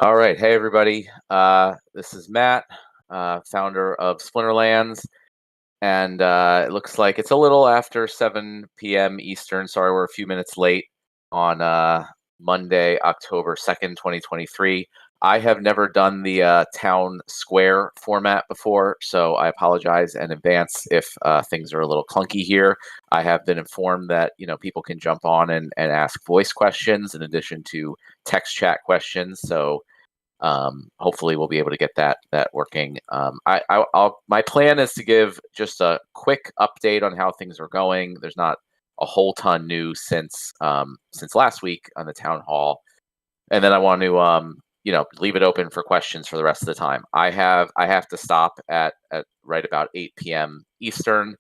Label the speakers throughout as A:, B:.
A: All right. Hey, everybody. This is Matt, founder of Splinterlands. And it looks like it's a little after 7 p.m. Eastern. Sorry, we're a few minutes late on Monday, October 2nd, 2023. I have never done the town square format before, so I apologize in advance if things are a little clunky here. I have been informed that people can jump on and ask voice questions in addition to text chat questions. So hopefully we'll be able to get that working. My plan is to give just a quick update on how things are going. There's not a whole ton new since last week on the town hall, and then I want to leave it open for questions for the rest of the time. I have to stop at right about 8 p.m. Eastern,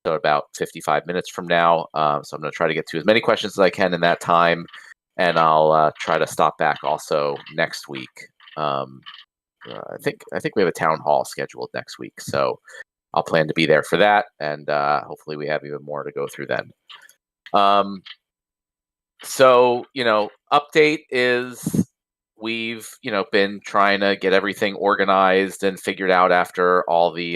A: so about 55 minutes from now. So I'm going to try to get to as many questions as I can in that time, and I'll try to stop back also next week. Um, I think we have a town hall scheduled next week, so I'll plan to be there for that, and hopefully we have even more to go through then. So update is we've been trying to get everything organized and figured out after all the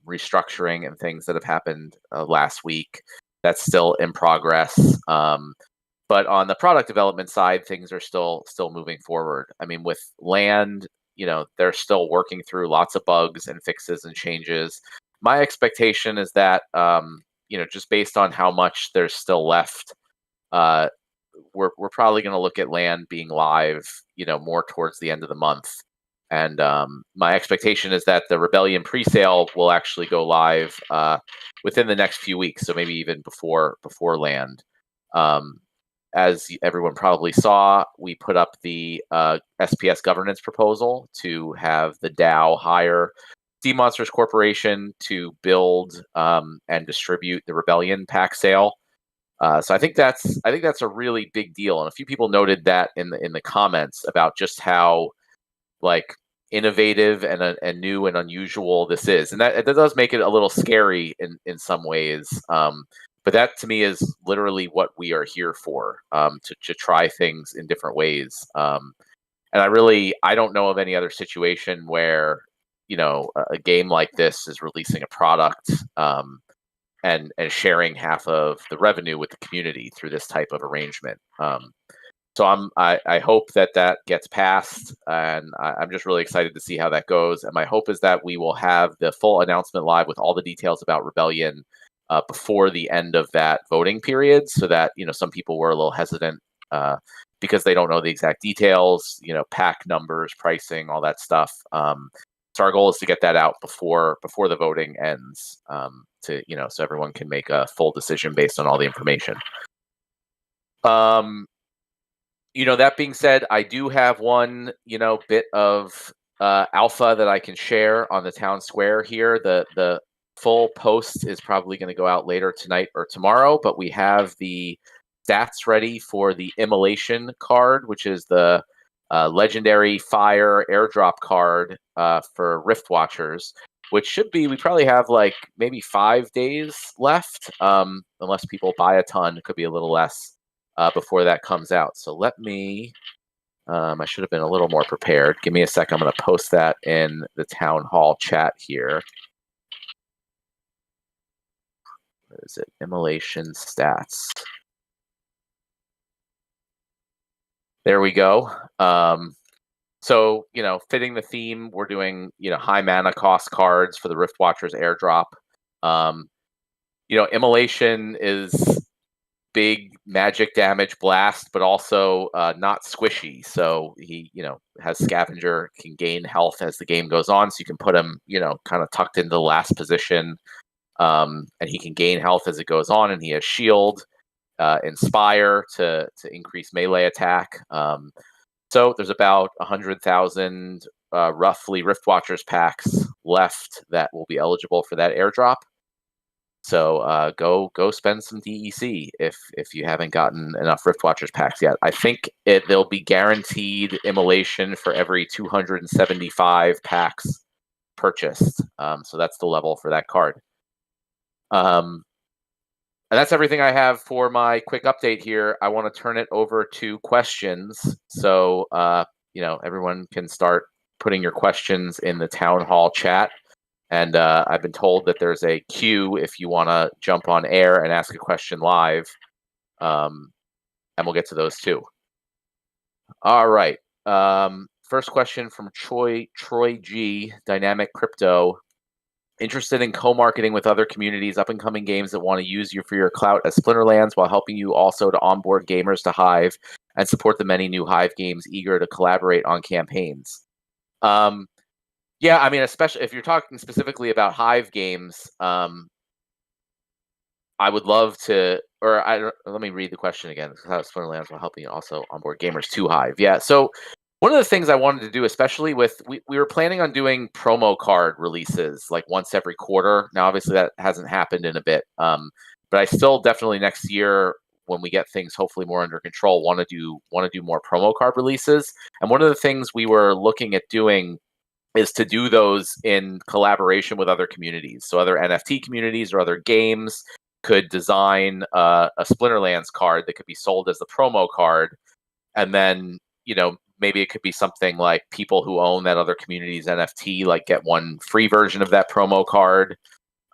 A: restructuring and things that have happened last week. That's still in progress. But on the product development side, things are still moving forward. I mean, with land, they're still working through lots of bugs and fixes and changes. My expectation is that just based on how much there's still left, uh, we're probably going to look at land being live, more towards the end of the month. And my expectation is that the Rebellion presale will actually go live within the next few weeks, so maybe even before land. Um, as everyone probably saw, we put up the SPS governance proposal to have the DAO hire Sea Monsters Corporation to build and distribute the Rebellion pack sale. So I think that's a really big deal, and a few people noted that in the comments about just how like innovative and new and unusual this is, and that does make it a little scary in some ways. But that to me is literally what we are here for, to try things in different ways. And I don't know of any other situation where a game like this is releasing a product. And sharing half of the revenue with the community through this type of arrangement. So I hope that gets passed, and I'm just really excited to see how that goes. And my hope is that we will have the full announcement live with all the details about Rebellion before the end of that voting period, so that some people were a little hesitant because they don't know the exact details, pack numbers, pricing, all that stuff. So our goal is to get that out before the voting ends, so everyone can make a full decision based on all the information. That being said, I do have one bit of alpha that I can share on the town square here. The full post is probably going to go out later tonight or tomorrow, but we have the stats ready for the Immolation card, which is the legendary fire airdrop card for Rift Watchers, which should be, we probably have like maybe 5 days left, unless people buy a ton. It could be a little less before that comes out. So let me, I should have been a little more prepared. Give me a sec. I'm going to post that in the town hall chat here. What is it? Immolation stats. There we go. So, fitting the theme, we're doing, high mana cost cards for the Rift Watchers airdrop. Immolation is big magic damage blast, but also not squishy. So he, has Scavenger, can gain health as the game goes on. So you can put him, kind of tucked into the last position. And he can gain health as it goes on. And he has Shield, Inspire to increase melee attack. So there's about 100,000 roughly Rift Watchers packs left that will be eligible for that airdrop. So go spend some DEC if you haven't gotten enough Rift Watchers packs yet. I think they'll be guaranteed Immolation for every 275 packs purchased. So that's the level for that card. And that's everything I have for my quick update here. I want to turn it over to questions. So everyone can start putting your questions in the town hall chat. And I've been told that there's a queue if you want to jump on air and ask a question live. And we'll get to those too. All right. First question from Troy G, Dynamic Crypto. Interested in co-marketing with other communities, up-and-coming games that want to use you for your clout as Splinterlands, while helping you also to onboard gamers to Hive and support the many new Hive games eager to collaborate on campaigns. Yeah, I mean, especially if you're talking specifically about Hive games, I would love to. Let me read the question again. How Splinterlands will help you also onboard gamers to Hive. Yeah, so one of the things I wanted to do, especially with we were planning on doing promo card releases like once every quarter. Now, obviously, that hasn't happened in a bit, but I still definitely next year, when we get things hopefully more under control, want to do more promo card releases. And one of the things we were looking at doing is to do those in collaboration with other communities. So other NFT communities or other games could design a Splinterlands card that could be sold as the promo card, and then maybe it could be something like people who own that other community's NFT like get one free version of that promo card,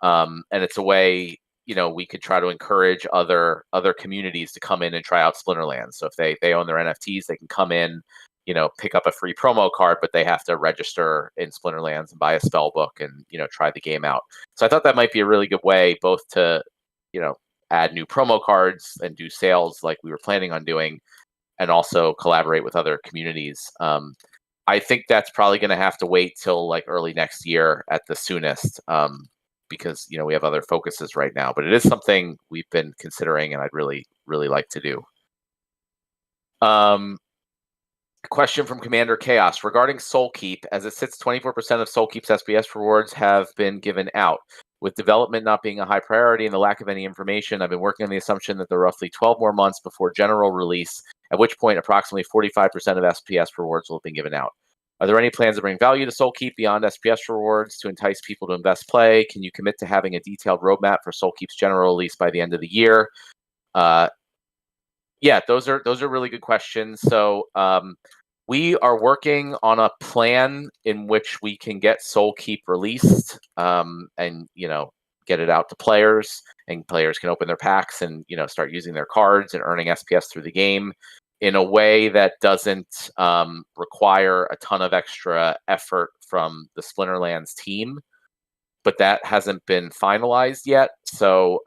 A: and it's a way we could try to encourage other communities to come in and try out Splinterlands. So if they own their NFTs, they can come in, pick up a free promo card, but they have to register in Splinterlands and buy a spell book and try the game out. So I thought that might be a really good way both to add new promo cards and do sales like we were planning on doing, and also collaborate with other communities. I think that's probably going to have to wait till like early next year at the soonest, because we have other focuses right now. But it is something we've been considering, and I'd really, really like to do. Question from Commander Chaos regarding Soulkeep. As it sits, 24% of Soulkeep's SPS rewards have been given out. With development not being a high priority and the lack of any information, I've been working on the assumption that there are roughly 12 more months before general release, at which point approximately 45% of SPS rewards will have been given out. Are there any plans to bring value to Soulkeep beyond SPS rewards to entice people to invest play? Can you commit to having a detailed roadmap for Soulkeep's general release by the end of the year? Yeah, those are really good questions. So we are working on a plan in which we can get Soulkeep released, and get it out to players, and players can open their packs and start using their cards and earning SPS through the game in a way that doesn't require a ton of extra effort from the Splinterlands team. But that hasn't been finalized yet, so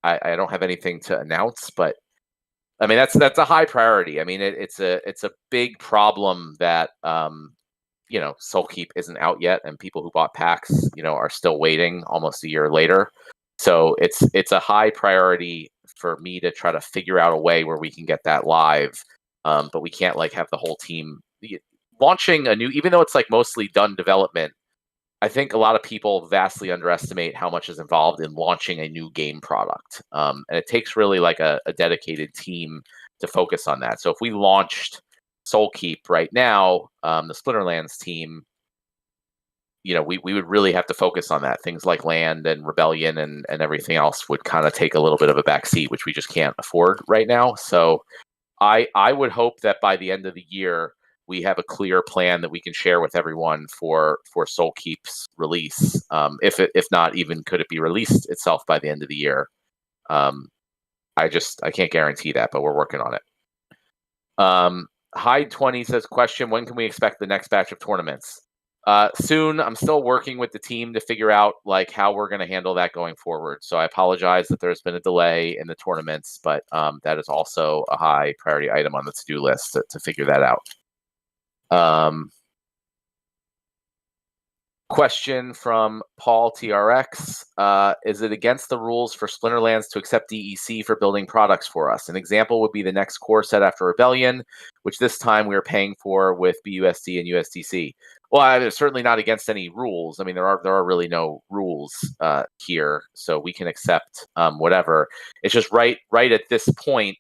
A: I don't have anything to announce. But I mean, that's a high priority. I mean, it's a big problem that Soulkeep isn't out yet, and people who bought packs are still waiting almost a year later. So it's a high priority for me to try to figure out a way where we can get that live. But we can't like have the whole team launching a new, even though it's like mostly done development. I think a lot of people vastly underestimate how much is involved in launching a new game product. And it takes really like a dedicated team to focus on that. So if we launched Soulkeep right now, the Splinterlands team, we would really have to focus on that. Things like land and rebellion and everything else would kind of take a little bit of a backseat, which we just can't afford right now. So I would hope that by the end of the year, we have a clear plan that we can share with everyone for Soulkeep's release. If not, even could it be released itself by the end of the year? I can't guarantee that, but we're working on it. Hyde 20 says, question, when can we expect the next batch of tournaments? Soon. I'm still working with the team to figure out like how we're going to handle that going forward. So I apologize that there's been a delay in the tournaments, but that is also a high priority item on the to-do list to figure that out. Question from Paul TRX. Is it against the rules for Splinterlands to accept DEC for building products for us? An example would be the next core set after Rebellion, which this time we are paying for with BUSD and USDC. Well, it's certainly not against any rules. I mean, there are really no rules here, so we can accept whatever. It's just right at this point,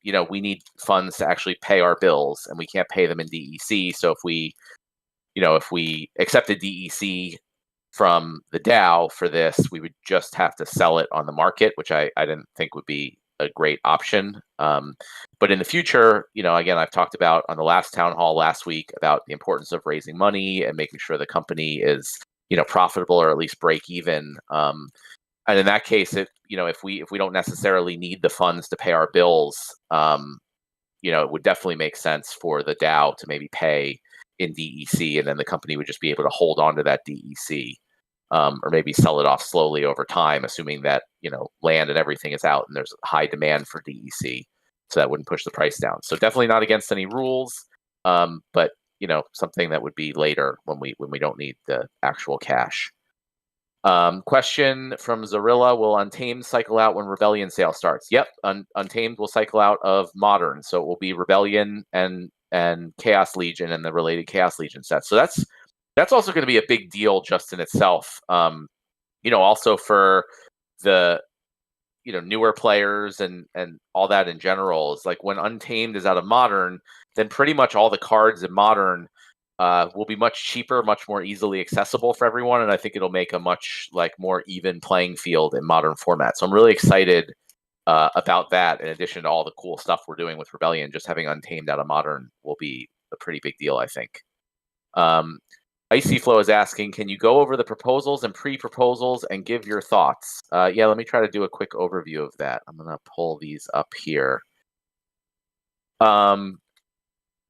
A: we need funds to actually pay our bills, and we can't pay them in DEC. So if we accepted DEC from the DAO for this, we would just have to sell it on the market, which I didn't think would be a great option. But in the future, again, I've talked about on the last town hall last week about the importance of raising money and making sure the company is, profitable or at least break even. And in that case, if we don't necessarily need the funds to pay our bills, it would definitely make sense for the DAO to maybe pay in DEC, and then the company would just be able to hold on to that DEC, or maybe sell it off slowly over time, assuming that land and everything is out and there's high demand for DEC, so that wouldn't push the price down. So definitely not against any rules, but something that would be later when we don't need the actual cash. Question from Zarilla: will Untamed cycle out when Rebellion sale starts? Yep, Untamed will cycle out of Modern, so it will be Rebellion and Chaos Legion and the related Chaos Legion sets. So that's also going to be a big deal just in itself. Also for the newer players and all that in general, is like when Untamed is out of Modern, then pretty much all the cards in Modern will be much cheaper, much more easily accessible for everyone, and I think it'll make a much more even playing field in Modern format. So I'm really excited about that. In addition to all the cool stuff we're doing with Rebellion, just having Untamed out of Modern will be a pretty big deal, I think. Icy Flow is asking, can you go over the proposals and pre-proposals and give your thoughts? Yeah, let me try to do a quick overview of that. I'm going to pull these up here.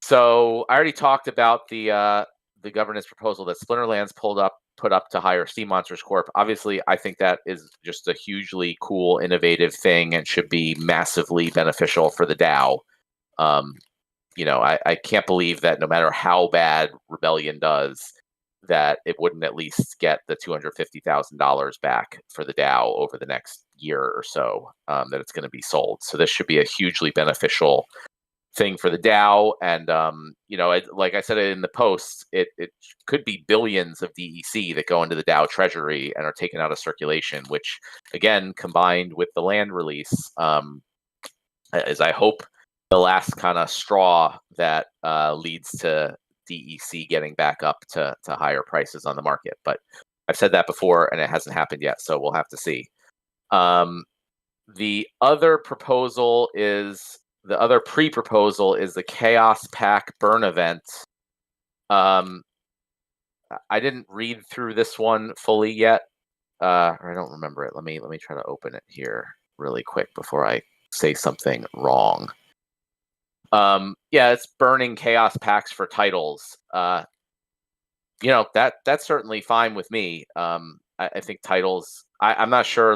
A: So I already talked about the governance proposal that Splinterlands put up to hire Sea Monsters Corp. Obviously, I think that is just a hugely cool, innovative thing and should be massively beneficial for the DAO. I can't believe that no matter how bad Rebellion does, that it wouldn't at least get the $250,000 back for the DAO over the next year or so that it's going to be sold. So this should be a hugely beneficial thing for the DAO, and like I said in the post, it could be billions of DEC that go into the DAO treasury and are taken out of circulation, which again, combined with the land release, is I hope the last kind of straw that leads to DEC getting back up to higher prices on the market. But I've said that before and it hasn't happened yet, so we'll have to see. The other pre-proposal is the Chaos Pack burn event. I didn't read through this one fully yet. I don't remember it. Let me try to open it here really quick before I say something wrong. Yeah, it's burning Chaos Packs for titles. That's certainly fine with me. I think titles. I'm not sure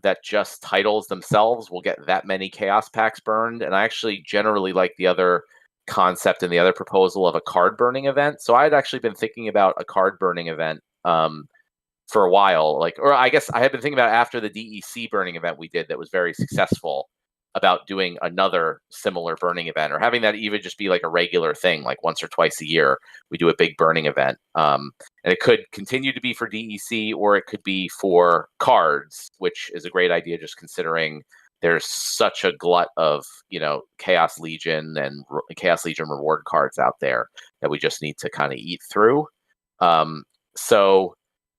A: that just titles themselves will get that many Chaos Packs burned, and I actually generally like the other concept and the other proposal of a card burning event. So I had actually been thinking about a card burning event for a while, or I guess I had been thinking about after the DEC burning event we did that was very successful, about doing another similar burning event, or having that even just be like a regular thing, like once or twice a year we do a big burning event. And it could continue to be for DEC, or it could be for cards, which is a great idea just considering there's such a glut of Chaos Legion and Chaos Legion reward cards out there that we just need to kind of eat through. So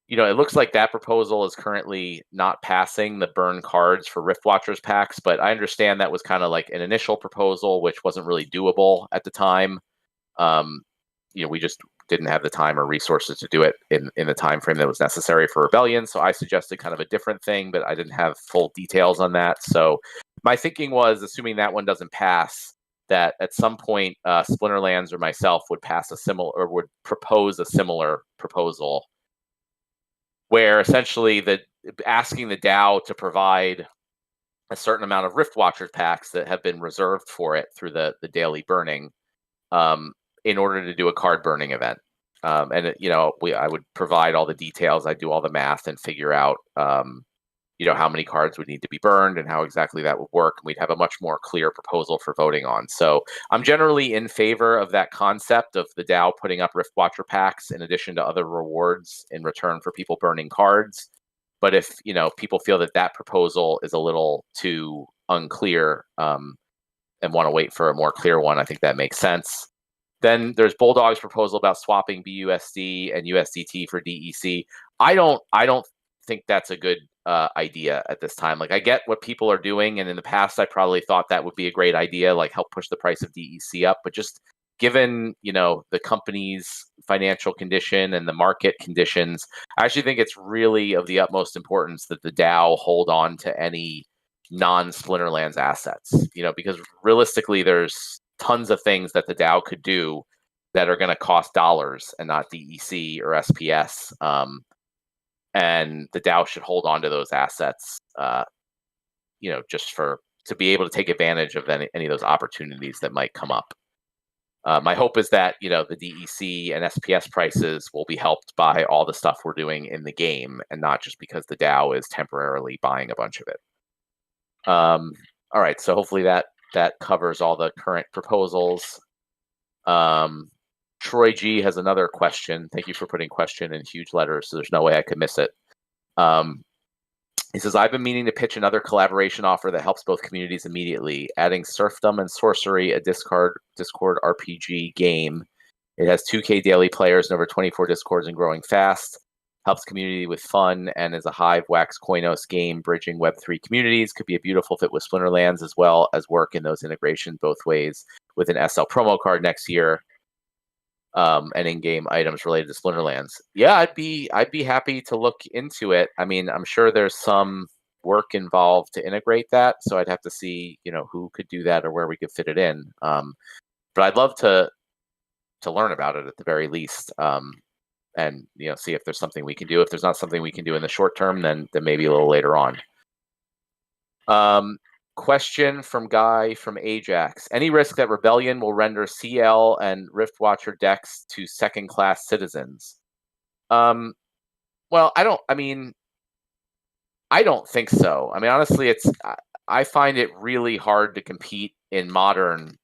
A: it looks like that proposal is currently not passing the burn cards for Rift Watchers packs, but I understand that was kind of like an initial proposal, which wasn't really doable at the time. We just didn't have the time or resources to do it in the time frame that was necessary for Rebellion. So I suggested kind of a different thing, but I didn't have full details on that. So my thinking was, assuming that one doesn't pass, that at some point Splinterlands or myself would would propose a similar proposal, where essentially asking the DAO to provide a certain amount of Rift Watcher packs that have been reserved for it through the daily burning, in order to do a card burning event. I would provide all the details. I'd do all the math and figure out, how many cards would need to be burned and how exactly that would work. And we'd have a much more clear proposal for voting on. So I'm generally in favor of that concept of the DAO putting up Rift Watcher packs in addition to other rewards in return for people burning cards. But if, people feel that proposal is a little too unclear, and want to wait for a more clear one, I think that makes sense. Then there's Bulldog's proposal about swapping BUSD and USDT for DEC. I don't think that's a good idea at this time. Like, I get what people are doing, and in the past, I probably thought that would be a great idea, like help push the price of DEC up. But just given the company's financial condition and the market conditions, I actually think it's really of the utmost importance that the DAO hold on to any non-Splinterlands assets. Because realistically, there's tons of things that the DAO could do that are going to cost dollars and not DEC or SPS. And the DAO should hold on to those assets, just to be able to take advantage of any of those opportunities that might come up. My hope is that the DEC and SPS prices will be helped by all the stuff we're doing in the game, and not just because the DAO is temporarily buying a bunch of it. All right, so hopefully that covers all the current proposals. Troy G has another question. Thank you for putting question in huge letters, so there's no way I could miss it. He says, I've been meaning to pitch another collaboration offer that helps both communities immediately, adding Serfdom and Sorcery, a Discord RPG game. It has 2K daily players and over 24 Discords and growing fast. Helps community with fun and is a Hive Wax Koinos game bridging Web3 communities. Could be a beautiful fit with Splinterlands, as well as work in those integrations both ways with an SL promo card next year. And in-game items related to Splinterlands. Yeah, I'd be happy to look into it. I mean, I'm sure there's some work involved to integrate that, so I'd have to see, who could do that or where we could fit it in. But I'd love to learn about it at the very least, and see if there's something we can do. If there's not something we can do in the short term, then maybe a little later on. Question from Guy from Ajax. Any risk that Rebellion will render CL and Riftwatcher decks to second-class citizens? Well, I don't think so. I mean, honestly, I find it really hard to compete in a modern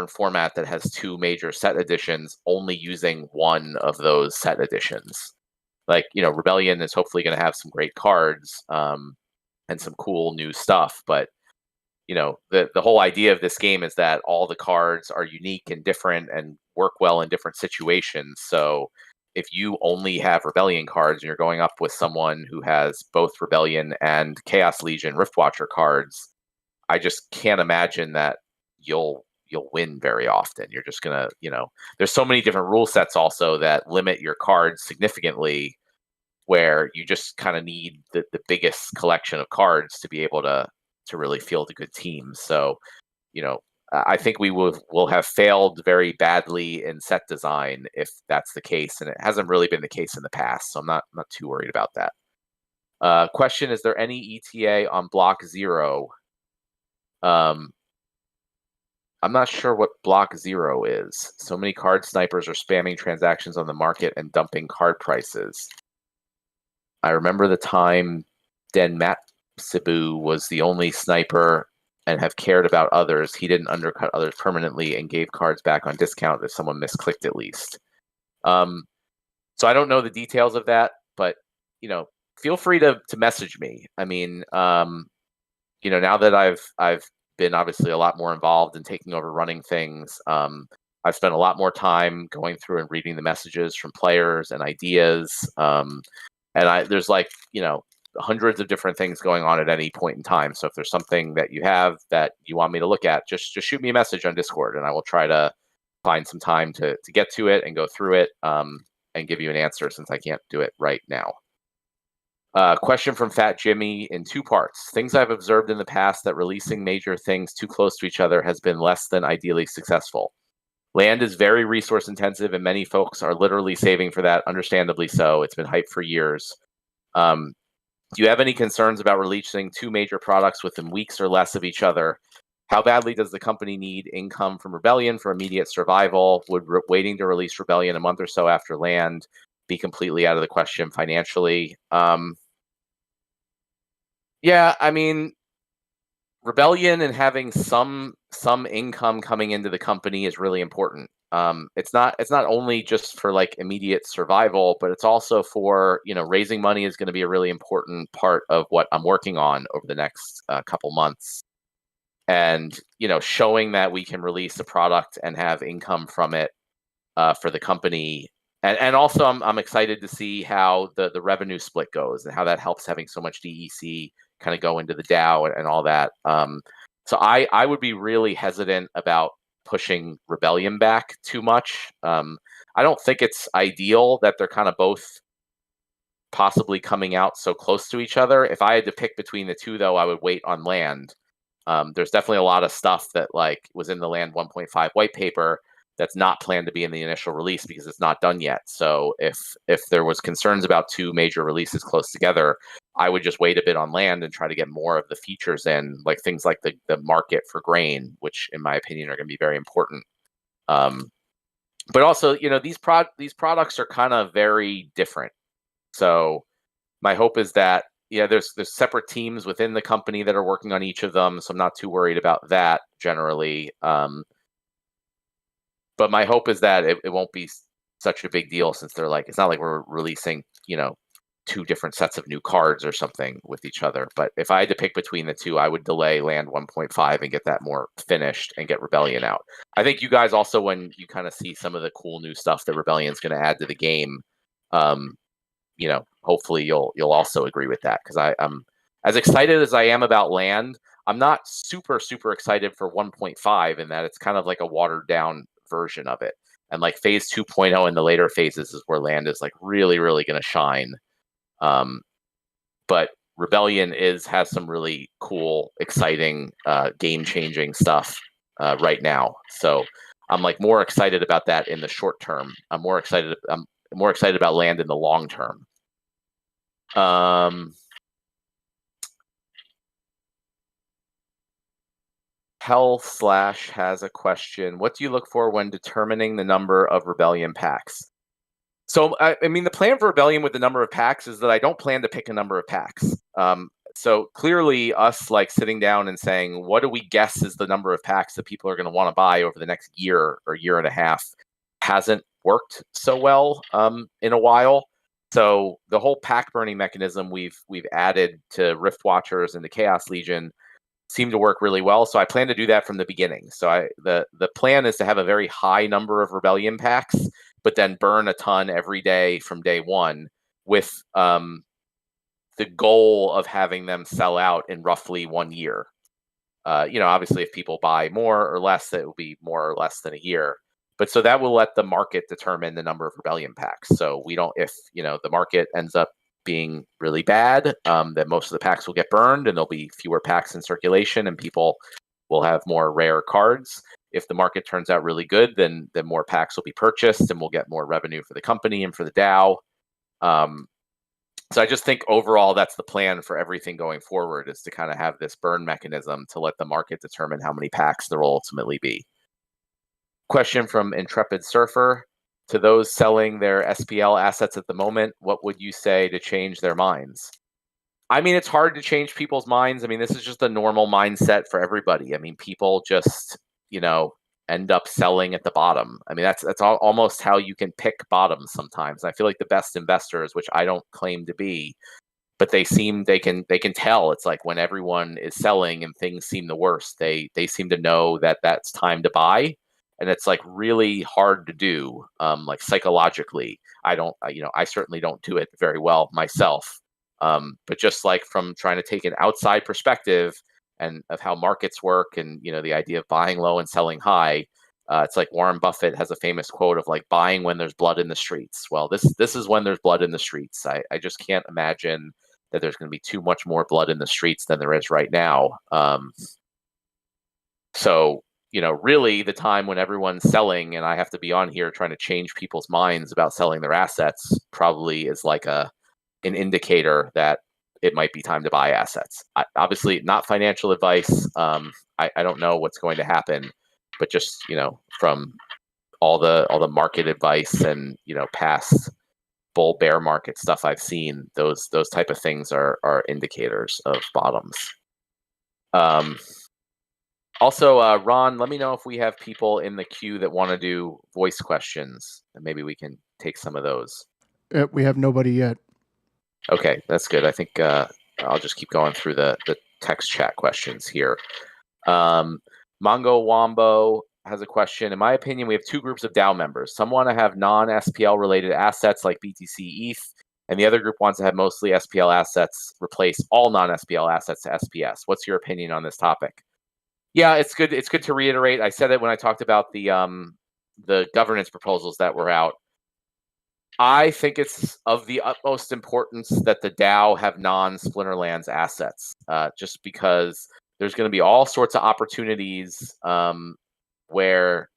A: format that has two major set editions, only using one of those set editions. Like, Rebellion is hopefully going to have some great cards, and some cool new stuff, but the whole idea of this game is that all the cards are unique and different and work well in different situations. So if you only have Rebellion cards and you're going up with someone who has both Rebellion and Chaos Legion Riftwatcher cards, I just can't imagine that you'll win very often. You're just gonna, there's so many different rule sets also that limit your cards significantly, where you just kind of need the biggest collection of cards to be able to really field a good team. So, I think we will have failed very badly in set design if that's the case, and it hasn't really been the case in the past. So I'm not too worried about that. Question: is there any ETA on Block Zero? I'm not sure what Block Zero is. So many card snipers are spamming transactions on the market and dumping card prices. I remember the time Den Matsubu was the only sniper and have cared about others. He didn't undercut others permanently and gave cards back on discount if someone misclicked at least. So I don't know the details of that, but feel free to message me. I mean, now that I've been obviously a lot more involved in taking over running things, I've spent a lot more time going through and reading the messages from players and ideas. And there's hundreds of different things going on at any point in time. So if there's something that you have that you want me to look at, just shoot me a message on Discord, and I will try to find some time to get to it and go through it, and give you an answer, since I can't do it right now. Question from Fat Jimmy in two parts. Things I've observed in the past that releasing major things too close to each other has been less than ideally successful. Land is very resource intensive, and many folks are literally saving for that, understandably so. It's been hyped for years. Do you have any concerns about releasing two major products within weeks or less of each other? How badly does the company need income from Rebellion for immediate survival? Would waiting to release Rebellion a month or so after Land be completely out of the question financially? Yeah, I mean, Rebellion and having some income coming into the company is really important. It's not only just for like immediate survival, but it's also for, raising money is going to be a really important part of what I'm working on over the next couple months. And, showing that we can release a product and have income from it for the company And also I'm excited to see how the revenue split goes and how that helps having so much DEC kind of go into the DAO and all that. So I would be really hesitant about pushing Rebellion back too much. I don't think it's ideal that they're kind of both possibly coming out so close to each other. If I had to pick between the two, though, I would wait on Land. There's definitely a lot of stuff that like was in the Land 1.5 white paper that's not planned to be in the initial release because it's not done yet. So if there was concerns about two major releases close together, I would just wait a bit on Land and try to get more of the features in, like things like the market for grain, which in my opinion are going to be very important. But also, these products are kind of very different. So my hope is that there's separate teams within the company that are working on each of them, so I'm not too worried about that generally. But my hope is that it won't be such a big deal since they're like, it's not like we're releasing, two different sets of new cards or something with each other. But if I had to pick between the two, I would delay Land 1.5 and get that more finished and get Rebellion out. I think you guys also, when you kind of see some of the cool new stuff that Rebellion's going to add to the game, hopefully you'll also agree with that, because I'm as excited as I am about Land. I'm not super excited for 1.5 in that it's kind of like a watered down version of it, and like phase 2.0 and the later phases is where Land is like really going to shine. But Rebellion has some really cool, exciting, game changing stuff right now. So I'm like more excited about that in the short term. I'm more excited about Land in the long term. Hell Slash has a question. What do you look for when determining the number of Rebellion packs? So, I mean, the plan for Rebellion with the number of packs is that I don't plan to pick a number of packs. So clearly us like sitting down and saying, what do we guess is the number of packs that people are going to want to buy over the next year or year and a half hasn't worked so well in a while. So the whole pack burning mechanism we've added to Rift Watchers and the Chaos Legion seem to work really well. So I plan to do that from the beginning. So the plan is to have a very high number of Rebellion packs, but then burn a ton every day from day one, with the goal of having them sell out in roughly 1 year. Obviously if people buy more or less, it will be more or less than a year. But so that will let the market determine the number of Rebellion packs. So we don't, if the market ends up being really bad, then most of the packs will get burned and there'll be fewer packs in circulation and people will have more rare cards. If the market turns out really good, then more packs will be purchased and we'll get more revenue for the company and for the DAO. So I just think overall that's the plan for everything going forward, is to kind of have this burn mechanism to let the market determine how many packs there will ultimately be. Question from Intrepid Surfer. To those selling their SPL assets at the moment, what would you say to change their minds? I mean, it's hard to change people's minds. I mean, this is just a normal mindset for everybody. I mean, people just, end up selling at the bottom. I mean, that's almost how you can pick bottoms sometimes. I feel like the best investors, which I don't claim to be, but they can tell. It's like when everyone is selling and things seem the worst, they seem to know that that's time to buy. And it's like really hard to do, like psychologically. I certainly don't do it very well myself. But just like from trying to take an outside perspective and of how markets work, and the idea of buying low and selling high, it's like Warren Buffett has a famous quote of like buying when there's blood in the streets. Well, this is when there's blood in the streets. I just can't imagine that there's going to be too much more blood in the streets than there is right now. So really the time when everyone's selling and I have to be on here trying to change people's minds about selling their assets probably is like an indicator that it might be time to buy assets. Obviously not financial advice. I don't know what's going to happen, but just, from all the market advice and, past bull bear market stuff I've seen, those type of things are indicators of bottoms. Also, Ron, let me know if we have people in the queue that want to do voice questions, and maybe we can take some of those.
B: We have nobody yet.
A: Okay, that's good. I think I'll just keep going through the text chat questions here. Mongo Wombo has a question. In my opinion, we have two groups of DAO members. Some want to have non-SPL related assets like BTC ETH, and the other group wants to have mostly SPL assets replace all non-SPL assets to SPS. What's your opinion on this topic? Yeah, it's good. It's good to reiterate. I said it when I talked about the governance proposals that were out. I think it's of the utmost importance that the DAO have non-Splinterlands assets, just because there's going to be all sorts of opportunities where,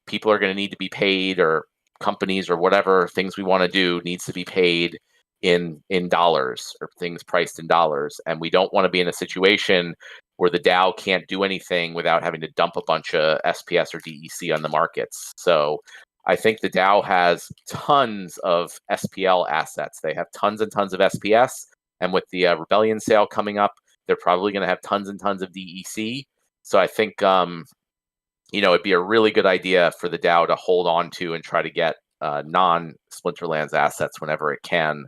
A: people are going to need to be paid, or companies or whatever things we want to do needs to be paid in dollars, or things priced in dollars, and we don't want to be in a situation where the DAO can't do anything without having to dump a bunch of SPS or DEC on the markets. So I think the DAO has tons of SPL assets. They have tons and tons of SPS, and with the Rebellion sale coming up, they're probably going to have tons and tons of DEC. So I think it'd be a really good idea for the DAO to hold on to and try to get non-Splinterlands assets whenever it can,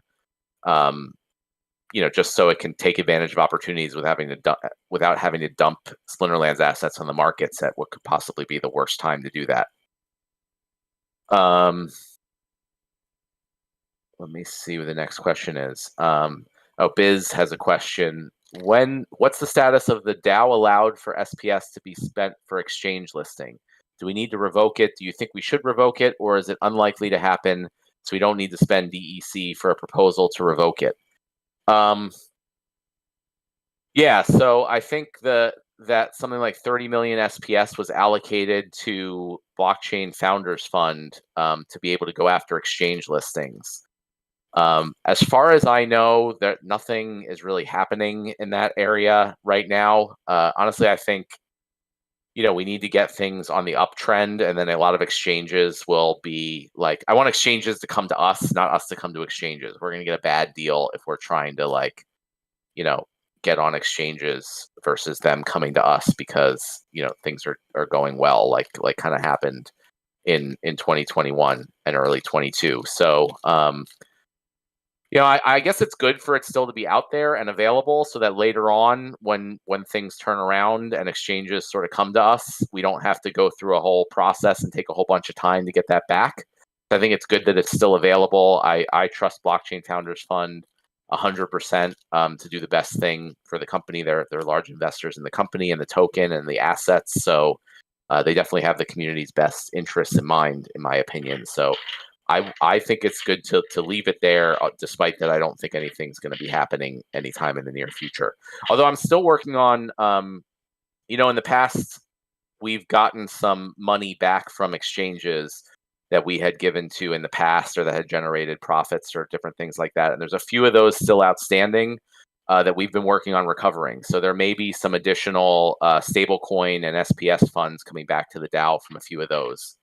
A: just so it can take advantage of opportunities without having to dump Splinterlands assets on the markets at what could possibly be the worst time to do that. Let me see what the next question is. Biz has a question. What's the status of the DAO allowed for SPS to be spent for exchange listing? Do we need to revoke it? Do you think we should revoke it, or is it unlikely to happen, so we don't need to spend DEC for a proposal to revoke it? Yeah, so I think that something like 30 million SPS was allocated to Blockchain Founders Fund to be able to go after exchange listings. As far as I know, that nothing is really happening in that area right now. Honestly, I think we need to get things on the uptrend, and then a lot of exchanges will be like, I want exchanges to come to us, not us to come to exchanges. We're going to get a bad deal if we're trying to get on exchanges versus them coming to us because things are going well, like kind of happened in 2021 and early 22. So I guess it's good for it still to be out there and available, so that later on, when things turn around and exchanges sort of come to us, we don't have to go through a whole process and take a whole bunch of time to get that back. I think it's good that it's still available. I trust Blockchain Founders Fund 100% to do the best thing for the company. They're large investors in the company and the token and the assets, so they definitely have the community's best interests in mind, in my opinion. So I think it's good to leave it there, despite that I don't think anything's going to be happening anytime in the near future. Although I'm still working on, in the past, we've gotten some money back from exchanges that we had given to in the past, or that had generated profits or different things like that. And there's a few of those still outstanding that we've been working on recovering. So there may be some additional stablecoin and SPS funds coming back to the DAO from a few of those.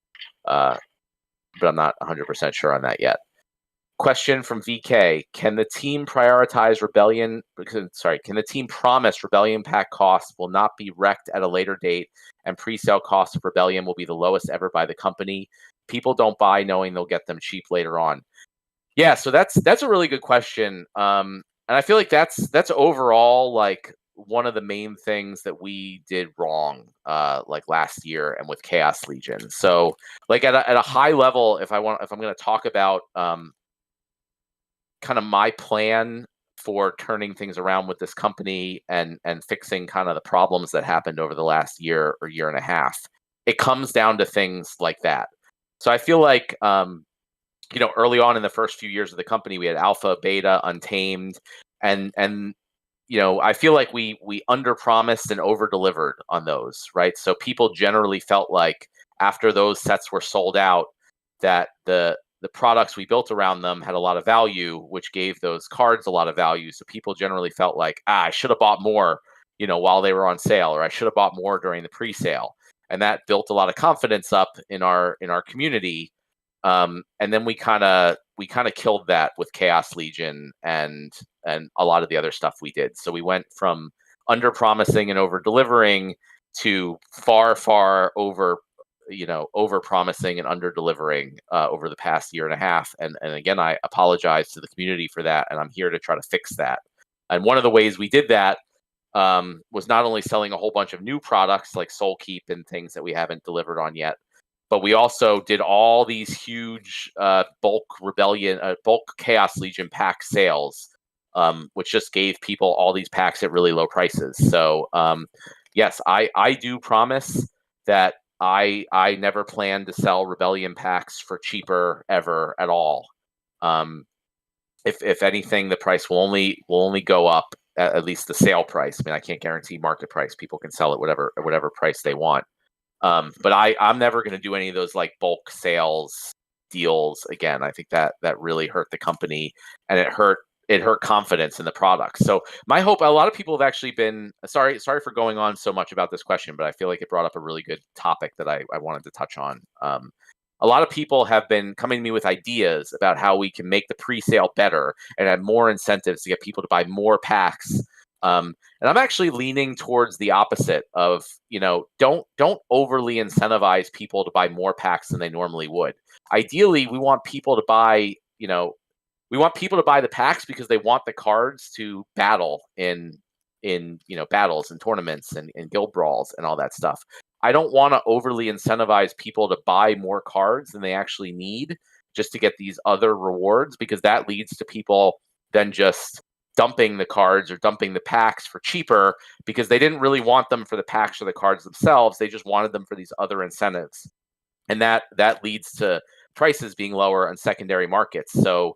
A: But I'm not 100% sure on that yet. Question from VK: Can the team prioritize Rebellion? Can the team promise Rebellion pack costs will not be wrecked at a later date, and pre-sale costs of Rebellion will be the lowest ever by the company? People don't buy knowing they'll get them cheap later on. Yeah, so that's a really good question, and I feel like that's overall one of the main things that we did wrong last year and with Chaos Legion. So at a high level, if I'm going to talk about kind of my plan for turning things around with this company and fixing kind of the problems that happened over the last year or year and a half, it comes down to things like that. So I feel like early on in the first few years of the company, we had Alpha, Beta, Untamed, and I feel like we underpromised and overdelivered on those, right? So people generally felt like after those sets were sold out, that the products we built around them had a lot of value, which gave those cards a lot of value. So people generally felt like, I should have bought more, while they were on sale, or I should have bought more during the pre-sale. And that built a lot of confidence up in our community. And then we kind of killed that with Chaos Legion and a lot of the other stuff we did. So we went from under promising and over delivering to far over promising and under delivering over the past year and a half. And again, I apologize to the community for that, and I'm here to try to fix that. And one of the ways we did that was not only selling a whole bunch of new products like Soul Keep and things that we haven't delivered on yet, but we also did all these huge bulk Chaos Legion pack sales, which just gave people all these packs at really low prices. So yes, I do promise that I never plan to sell Rebellion packs for cheaper ever at all. If anything, the price will only go up, at least the sale price. I mean, I can't guarantee market price. People can sell it whatever price they want. But I'm never going to do any of those like bulk sales deals again. I think that really hurt the company, and it hurt confidence in the product. So my hope, a lot of people have actually been sorry for going on so much about this question, but I feel like it brought up a really good topic that I wanted to touch on. A lot of people have been coming to me with ideas about how we can make the pre-sale better and have more incentives to get people to buy more packs. And I'm actually leaning towards the opposite of, don't overly incentivize people to buy more packs than they normally would. Ideally, we want people to buy, the packs because they want the cards to battle in battles and tournaments and guild brawls and all that stuff. I don't want to overly incentivize people to buy more cards than they actually need just to get these other rewards, because that leads to people then just dumping the cards or dumping the packs for cheaper because they didn't really want them for the packs or the cards themselves. They just wanted them for these other incentives. And that leads to prices being lower on secondary markets. So,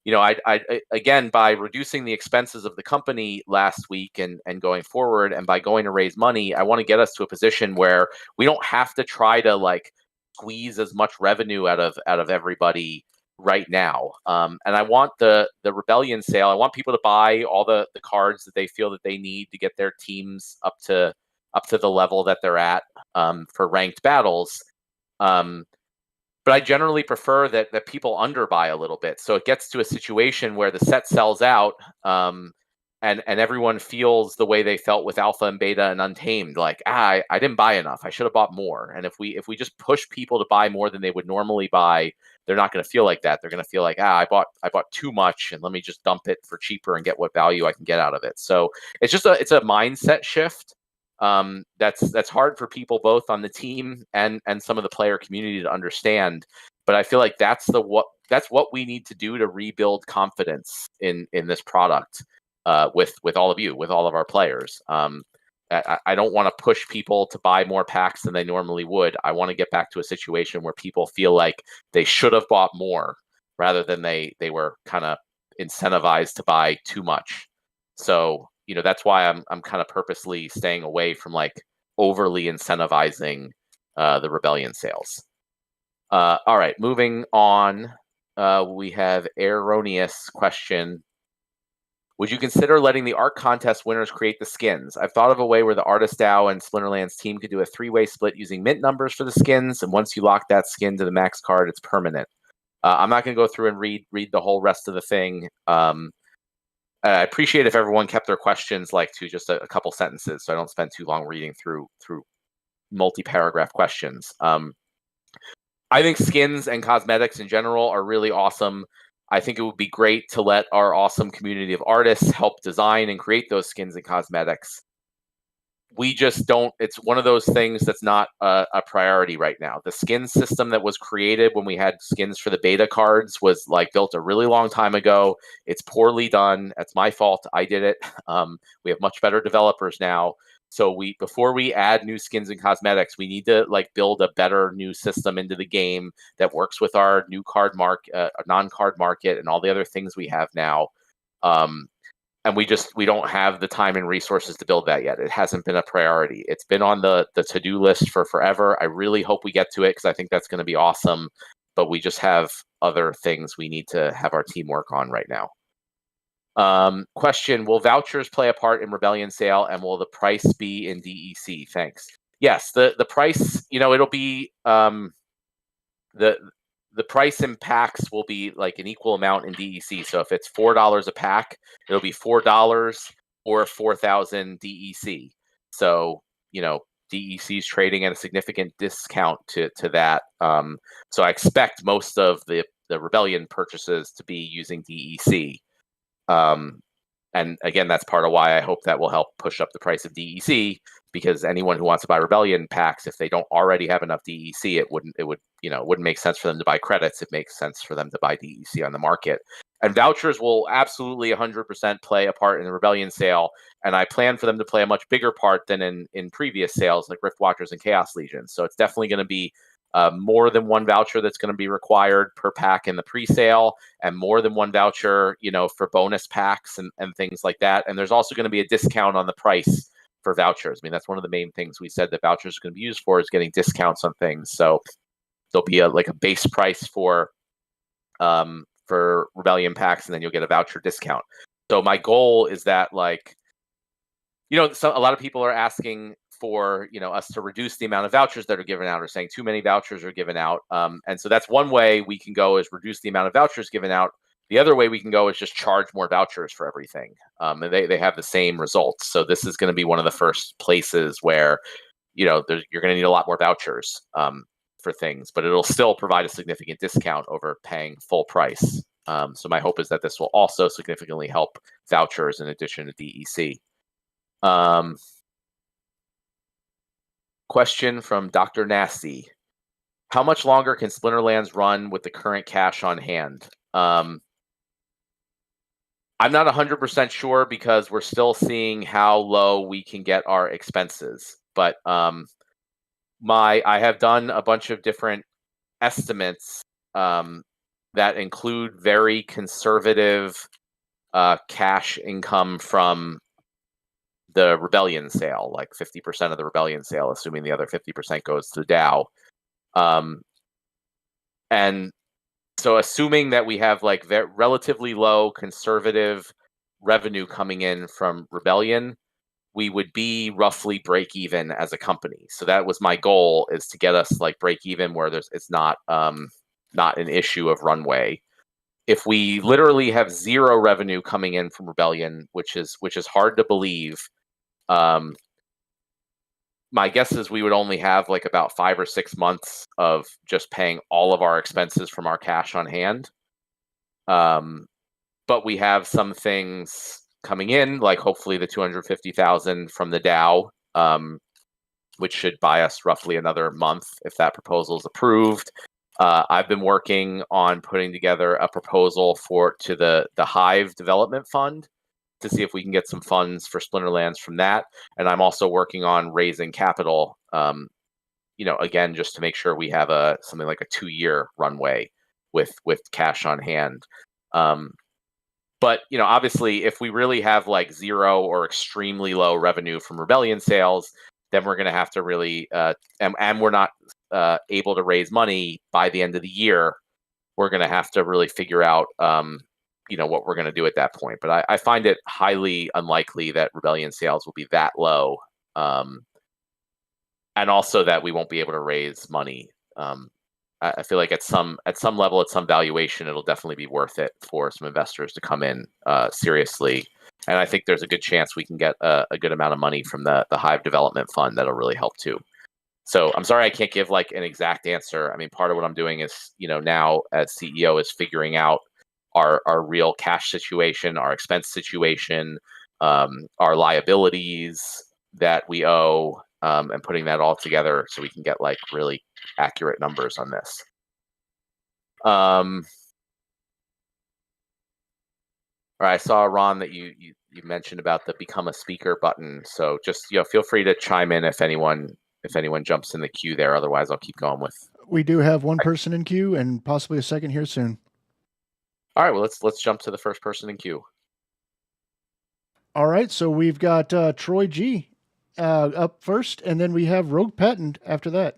A: I again, by reducing the expenses of the company last week and going forward, and by going to raise money, I want to get us to a position where we don't have to try to like squeeze as much revenue out of everybody right now. And I want the Rebellion sale. I want people to buy all the cards that they feel that they need to get their teams up to the level that they're at for ranked battles. But I generally prefer that people underbuy a little bit. So it gets to a situation where the set sells out, and everyone feels the way they felt with Alpha and Beta and Untamed, like, I didn't buy enough. I should have bought more. And if we just push people to buy more than they would normally buy, they're not going to feel like that. They're going to feel like, I bought too much, and let me just dump it for cheaper and get what value I can get out of it. So it's a mindset shift. That's hard for people both on the team and some of the player community to understand. But I feel like that's what we need to do to rebuild confidence in this product with all of you, with all of our players. I don't want to push people to buy more packs than they normally would. I want to get back to a situation where people feel like they should have bought more rather than they were kind of incentivized to buy too much. So that's why I'm kind of purposely staying away from like overly incentivizing the Rebellion sales. All right, moving on. We have Erroneous question. Would you consider letting the art contest winners create the skins? I've thought of a way where the Artist DAO and Splinterlands team could do a 3-way split using mint numbers for the skins, and once you lock that skin to the max card, it's permanent. I'm not going to go through and read the whole rest of the thing. I appreciate if everyone kept their questions like to just a couple sentences, so I don't spend too long reading through multi-paragraph questions. I think skins and cosmetics in general are really awesome. I think it would be great to let our awesome community of artists help design and create those skins and cosmetics. We just don't, it's one of those things that's not a priority right now. The skin system that was created when we had skins for the beta cards was like built a really long time ago. It's poorly done. That's my fault. I did it. We have much better developers now. So before we add new skins and cosmetics, we need to like build a better new system into the game that works with our new non-card market and all the other things we have now. And we don't have the time and resources to build that yet. It hasn't been a priority. It's been on the to-do list for forever. I really hope we get to it because I think that's going to be awesome. But we just have other things we need to have our team work on right now. Question, will vouchers play a part in Rebellion sale, and will the price be in DEC? Thanks. Yes, the price, it'll be the price in packs will be like an equal amount in DEC. So if it's $4 a pack, it'll be $4 or 4,000 DEC. So, DEC is trading at a significant discount to that. So I expect most of the Rebellion purchases to be using DEC. And again, that's part of why I hope that will help push up the price of DEC, because anyone who wants to buy Rebellion packs, if they don't already have enough DEC, it wouldn't make sense for them to buy credits. It makes sense for them to buy DEC on the market. And vouchers will absolutely 100% play a part in the Rebellion sale, and I plan for them to play a much bigger part than in previous sales like Rift Watchers and Chaos Legions. So it's definitely going to be more than one voucher that's going to be required per pack in the pre-sale, and more than one voucher, for bonus packs and things like that. And there's also going to be a discount on the price for vouchers. I mean, that's one of the main things we said that vouchers are going to be used for, is getting discounts on things. So there'll be a base price for Rebellion packs, and then you'll get a voucher discount. So my goal is that, so a lot of people are asking for us to reduce the amount of vouchers that are given out, or saying too many vouchers are given out. And so that's one way we can go, is reduce the amount of vouchers given out. The other way we can go is just charge more vouchers for everything. And they have the same results. So this is going to be one of the first places where, you're going to need a lot more vouchers for things, but it'll still provide a significant discount over paying full price. So my hope is that this will also significantly help vouchers in addition to DEC. Question from Dr. Nasty. How much longer can Splinterlands run with the current cash on hand? I'm not 100% sure, because we're still seeing how low we can get our expenses. But I have done a bunch of different estimates that include very conservative cash income from the Rebellion sale, like 50% of the Rebellion sale, assuming the other 50% goes to DAO. And so assuming that we have relatively low conservative revenue coming in from Rebellion, we would be roughly break even as a company. So that was my goal, is to get us break even where it's not an issue of runway. If we literally have zero revenue coming in from Rebellion, which is hard to believe, my guess is we would only have about 5 or 6 months of just paying all of our expenses from our cash on hand. But we have some things coming in, like hopefully the 250,000 from the DAO, which should buy us roughly another month if that proposal is approved. I've been working on putting together a proposal to the Hive Development Fund to see if we can get some funds for Splinterlands from that. And I'm also working on raising capital, again, just to make sure we have something like a 2-year runway with cash on hand. But, obviously, if we really have zero or extremely low revenue from Rebellion sales, then we're going to have to really, and we're not able to raise money by the end of the year, we're going to have to really figure out, what we're going to do at that point. But I find it highly unlikely that Rebellion sales will be that low, and also that we won't be able to raise money. I feel like at some level, at some valuation, it'll definitely be worth it for some investors to come in seriously. And I think there's a good chance we can get a good amount of money from the Hive Development Fund that'll really help too. So I'm sorry I can't give an exact answer. I mean, part of what I'm doing is, now as CEO, is figuring out our real cash situation, our expense situation, our liabilities that we owe, and putting that all together so we can get really accurate numbers on this. All right, I saw, Ron, that you mentioned about the become a speaker button. So just feel free to chime in if anyone jumps in the queue there. Otherwise, I'll keep going with.
B: We do have one person in queue and possibly a second here soon.
A: All right, well, let's jump to the first person in queue.
B: All right, so we've got Troy G up first, and then we have Rogue Patent after that.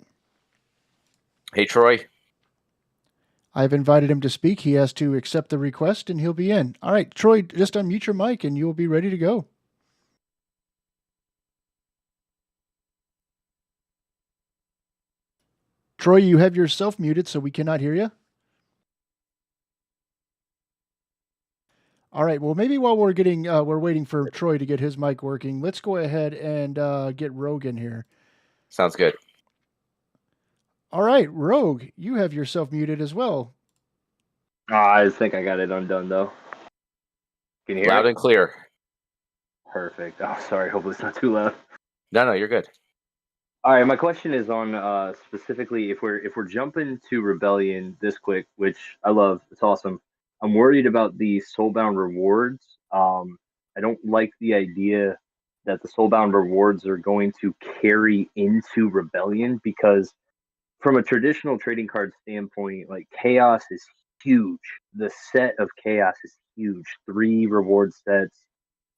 A: Hey, Troy.
B: I've invited him to speak. He has to accept the request, and he'll be in. All right, Troy, just unmute your mic, and you will be ready to go. Troy, you have yourself muted, so we cannot hear you. All right. Well, maybe while we're waiting for Troy to get his mic working, let's go ahead and get Rogue in here.
A: Sounds good.
B: All right, Rogue, you have yourself muted as well.
C: I think I got it undone though. Can you hear
A: Loud
C: me?
A: and clear.
C: Perfect. Oh, sorry. Hopefully it's not too loud.
A: No, you're good.
C: All right, my question is on specifically if we're jumping to Rebellion this quick, which I love. It's awesome. I'm worried about the Soulbound rewards. I don't like the idea that the Soulbound rewards are going to carry into Rebellion because from a traditional trading card standpoint, like Chaos is huge. The set of Chaos is huge. 3 reward sets,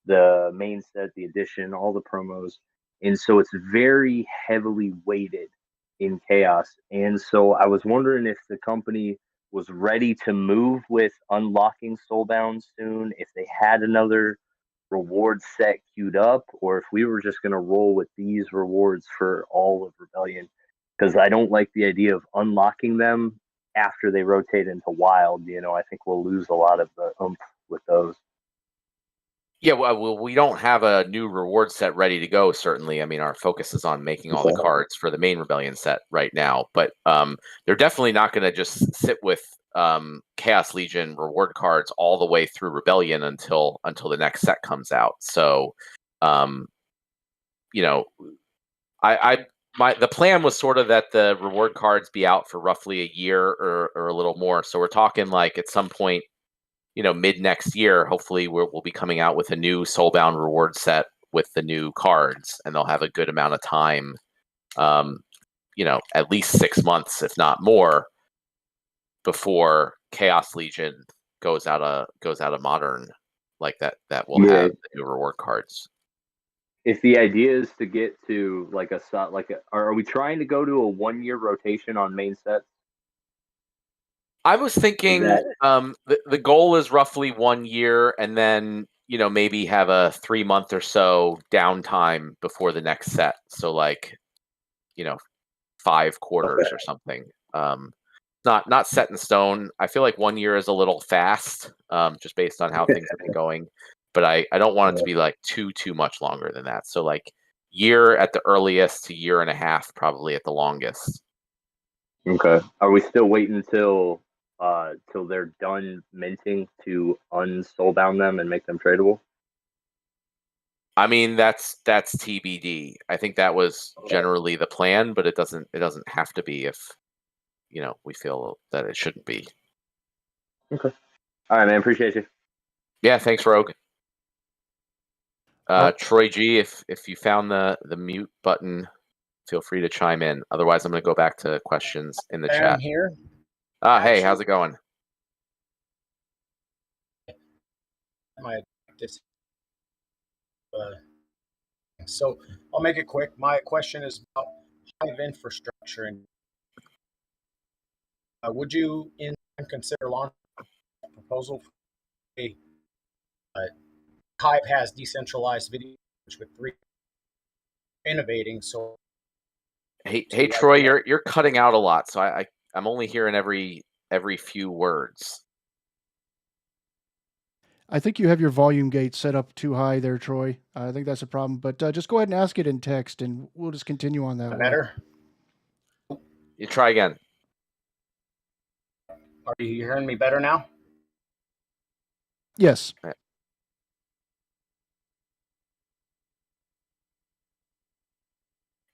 C: the main set, the edition, all the promos. And so it's very heavily weighted in Chaos. And so I was wondering if the company was ready to move with unlocking Soulbound soon, if they had another reward set queued up, or if we were just going to roll with these rewards for all of Rebellion. Because I don't like the idea of unlocking them after they rotate into Wild. I think we'll lose a lot of the oomph with those.
A: Yeah, well, we don't have a new reward set ready to go, certainly. I mean, our focus is on making all the cards for the main Rebellion set right now. But they're definitely not going to just sit with Chaos Legion reward cards all the way through Rebellion until the next set comes out. So, the plan was sort of that the reward cards be out for roughly a year or a little more. So we're talking like at some point, mid next year, hopefully we'll be coming out with a new Soulbound reward set with the new cards, and they'll have a good amount of time, at least 6 months, if not more, before Chaos Legion goes out of Modern, like that will have the new reward cards.
C: If the idea is to get to are we trying to go to a 1-year rotation on main sets?
A: I was thinking the goal is roughly 1 year, and then maybe have a 3-month or so downtime before the next set. So 5 quarters or something. Not set in stone. I feel like 1 year is a little fast, just based on how things have been going. But I don't want it to be like too much longer than that. So year at the earliest to year and a half probably at the longest.
C: Okay. Are we still waiting till they're done minting to unsoulbound them and make them tradable?
A: I mean, that's TBD. I think that was generally the plan, but it doesn't have to be if we feel that it shouldn't be.
C: Okay. All right, man. Appreciate you.
A: Yeah, thanks, Rogue. Troy G, if you found the mute button, feel free to chime in. Otherwise, I'm going to go back to questions in the chat.
D: I'm here.
A: Hey, how's it going?
D: So I'll make it quick. My question is about Hive infrastructure. And would you consider launching a proposal for Hive has decentralized video with 3 innovating. So
A: hey Troy, you're cutting out a lot, so I'm only hearing every few words.
B: I think you have your volume gate set up too high there, Troy. I think that's a problem. But just go ahead and ask it in text, and we'll just continue on that.
D: Better?
A: You try again.
D: Are you hearing me better now?
B: Yes.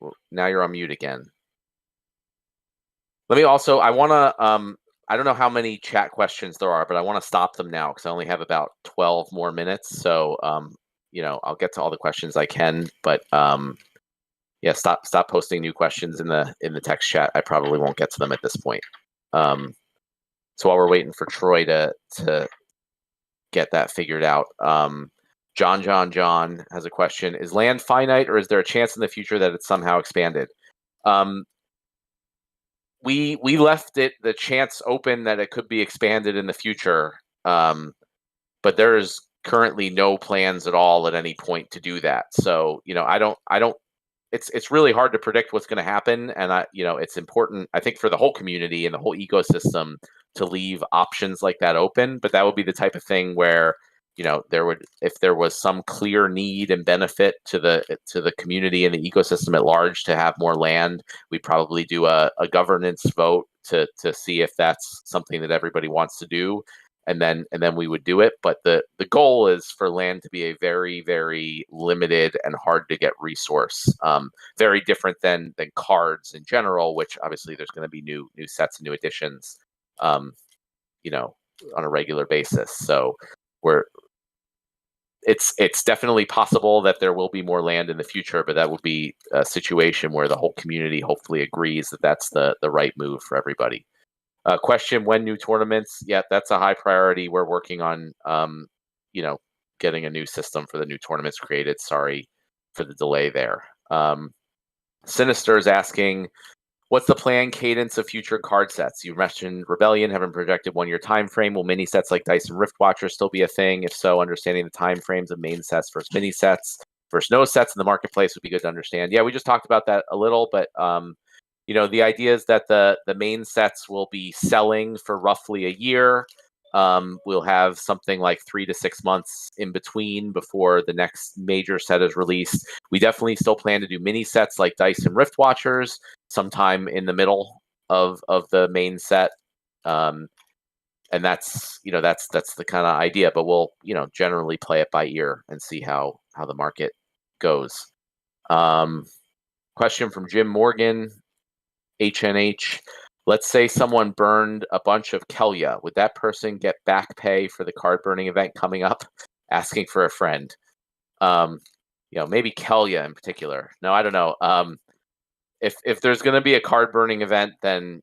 A: Well, now you're on mute again. Let me also, I want to, I don't know how many chat questions there are, but I want to stop them now because I only have about 12 more minutes. So, I'll get to all the questions I can, but yeah, stop posting new questions in the text chat. I probably won't get to them at this point. So while we're waiting for Troy to get that figured out, John has a question: is land finite, or is there a chance in the future that it's somehow expanded? We left it the chance open that it could be expanded in the future, but there's currently no plans at all at any point to do that. So I don't. It's really hard to predict what's going to happen, and it's important, I think, for the whole community and the whole ecosystem to leave options like that open. But that would be the type of thing where if there was some clear need and benefit to the community and the ecosystem at large to have more land, we'd probably do a governance vote to see if that's something that everybody wants to do. and then we would do it. But the goal is for land to be a very, very limited and hard to get resource. Very different than cards in general, which obviously there's going to be new sets and new additions, you know, on a regular basis. So it's definitely possible that there will be more land in the future, but that would be a situation where the whole community hopefully agrees that that's the right move for everybody. Question: when new tournaments? Yeah, that's a high priority. We're working on, getting a new system for the new tournaments created. Sorry for the delay there. Sinister is asking, what's the planned cadence of future card sets? You mentioned Rebellion having projected 1 year time frame. Will mini sets like Dice and Riftwatcher still be a thing? If so, understanding the time frames of main sets versus mini sets versus no sets in the marketplace would be good to understand. Yeah, we just talked about that a little, but the idea is that the main sets will be selling for roughly a year. We'll have something like 3 to 6 months in between before the next major set is released. We definitely still plan to do mini sets like Dice and Riftwatchers sometime in the middle of the main set. And that's the kind of idea, but we'll, generally play it by ear and see how the market goes. Question from Jim Morgan. HNH, let's say someone burned a bunch of Kelia. Would that person get back pay for the card burning event coming up? Asking for a friend. Maybe Kelia in particular. No, I don't know. If there's going to be a card burning event, then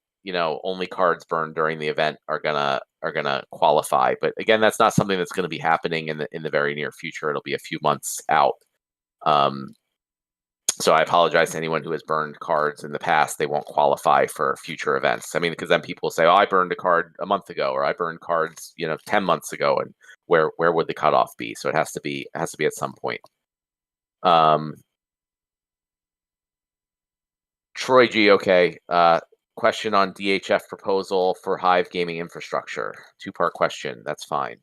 A: only cards burned during the event are gonna qualify. But again, that's not something that's going to be happening in the very near future. It'll be a few months out. So I apologize to anyone who has burned cards in the past. They won't qualify for future events. I mean, because then people say, "Oh, I burned a card a month ago," or "I burned cards, 10 months ago," and where would the cutoff be? So it has to be at some point. Troy G. Okay. Question on DHF proposal for Hive gaming infrastructure. 2-part question. That's fine.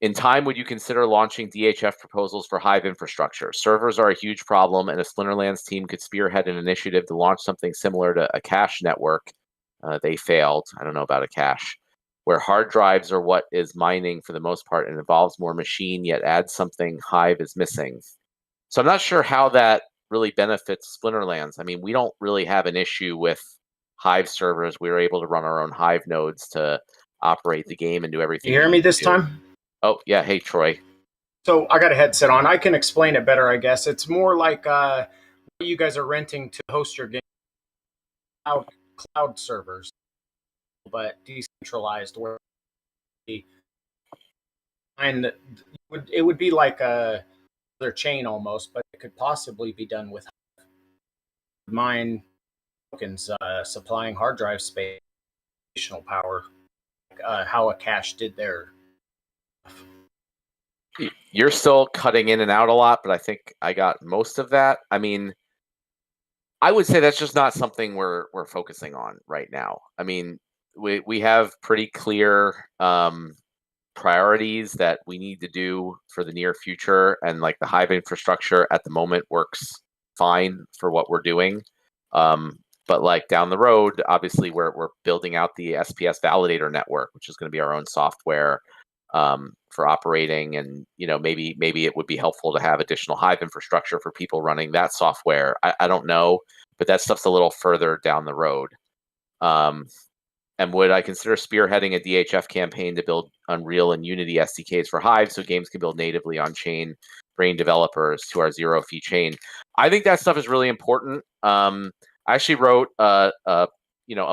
A: In time, would you consider launching DHF proposals for Hive infrastructure? Servers are a huge problem, and a Splinterlands team could spearhead an initiative to launch something similar to a cache network. They failed. I don't know about a cache. Where hard drives are what is mining for the most part and involves more machine, yet adds something Hive is missing. So I'm not sure how that really benefits Splinterlands. I mean, we don't really have an issue with Hive servers. We were able to run our own Hive nodes to operate the game and do everything.
D: You hear me this time?
A: Oh, yeah. Hey, Troy.
D: So I got a headset on. I can explain it better, I guess. It's more like you guys are renting to host your game. Cloud servers, but decentralized, where it would be like their chain almost, but it could possibly be done with mine tokens supplying hard drive space, additional power, how a cache did their.
A: You're still cutting in and out a lot, but I think I got most of that. I mean, I would say that's just not something we're focusing on right now. I mean, we have pretty clear priorities that we need to do for the near future, and like the Hive infrastructure at the moment works fine for what we're doing. But like down the road, obviously we're building out the SPS validator network, which is going to be our own software for operating, and maybe it would be helpful to have additional Hive infrastructure for people running that software. I don't know, but that stuff's a little further down the road. And would I consider spearheading a DHF campaign to build Unreal and Unity SDKs for Hive so games can build natively on chain, bring developers to our zero fee chain? I think that stuff is really important. I actually wrote a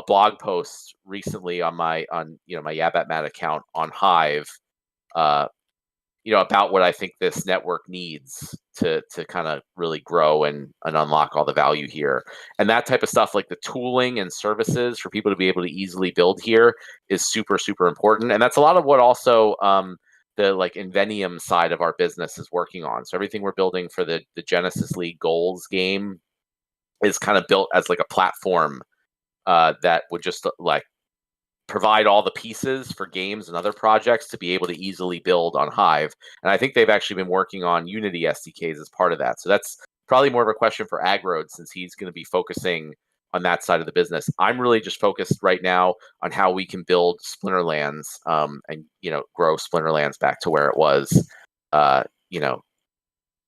A: blog post recently on my YabAtMat account on Hive, about what I think this network needs to kind of really grow and unlock all the value here. And that type of stuff, like the tooling and services for people to be able to easily build here, is super, super important. And that's a lot of what also the like Invenium side of our business is working on. So everything we're building for the Genesis League Goals game is kind of built as like a platform that would just like provide all the pieces for games and other projects to be able to easily build on Hive. And I think they've actually been working on Unity SDKs as part of that. So that's probably more of a question for Agrode, since he's going to be focusing on that side of the business. I'm really just focused right now on how we can build Splinterlands, and grow Splinterlands back to where it was,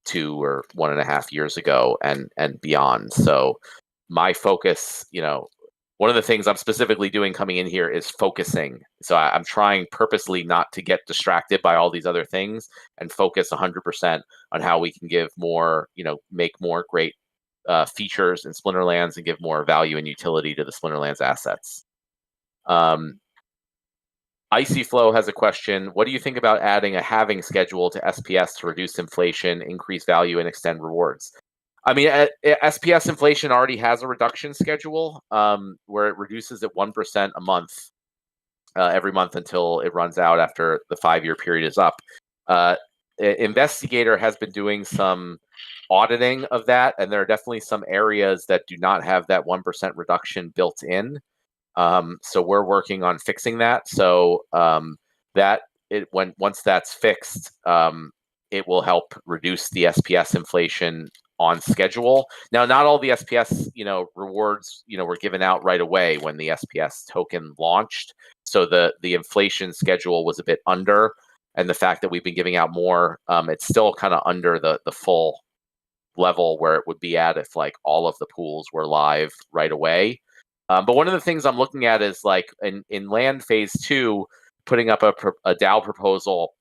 A: 2 or 1.5 years ago and beyond. So my focus, one of the things I'm specifically doing coming in here is focusing. So I'm trying purposely not to get distracted by all these other things and focus 100% on how we can give more, make more great features in Splinterlands and give more value and utility to the Splinterlands assets. Icy Flow has a question. What do you think about adding a halving schedule to SPS to reduce inflation, increase value, and extend rewards? I mean, SPS inflation already has a reduction schedule, where it reduces it 1% a month, every month until it runs out after the 5-year period is up. Investigator has been doing some auditing of that, and there are definitely some areas that do not have that 1% reduction built in. So we're working on fixing that. So once that's fixed, it will help reduce the SPS inflation on schedule. Now, not all the SPS, rewards, were given out right away when the SPS token launched. So the inflation schedule was a bit under, and the fact that we've been giving out more, it's still kind of under the full level where it would be at if like all of the pools were live right away. But one of the things I'm looking at is like in land phase 2, putting up a DAO proposal